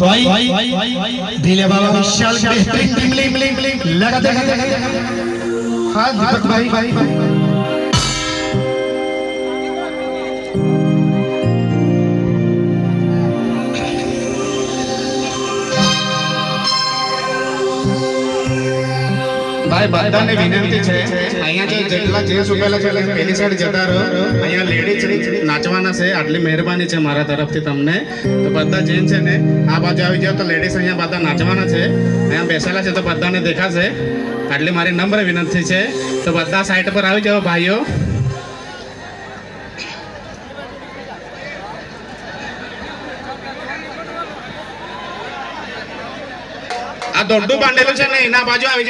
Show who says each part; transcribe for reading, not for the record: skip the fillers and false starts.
Speaker 1: दिले बाबा विशाल लगा दे हाँ दीपक भाई
Speaker 2: ભાઈ બધાને વિનંતી છે અહીંયા જે જેટલા જેન્ટ્સ ઉભેલા છે પેલી સાઈડ જતા રહો અહીંયા લેડીઝ નાચવાના છે આટલી મહેરબાની છે મારા તરફથી તમને તો બધા જેન્ટ્સ છે ને આ બાજુ આવી જાવ તો લેડીઝ અહીંયા બધા નાચવાના છે અહીંયા બેસેલા છે તો બધાને દેખાશે આટલી મારી નમ્ર વિનંતી છે તો બધા સાઈડ પર આવી જાઓ ભાઈઓ આ દોડું બાંધેલું છે ને એના બાજુ આવી જાઓ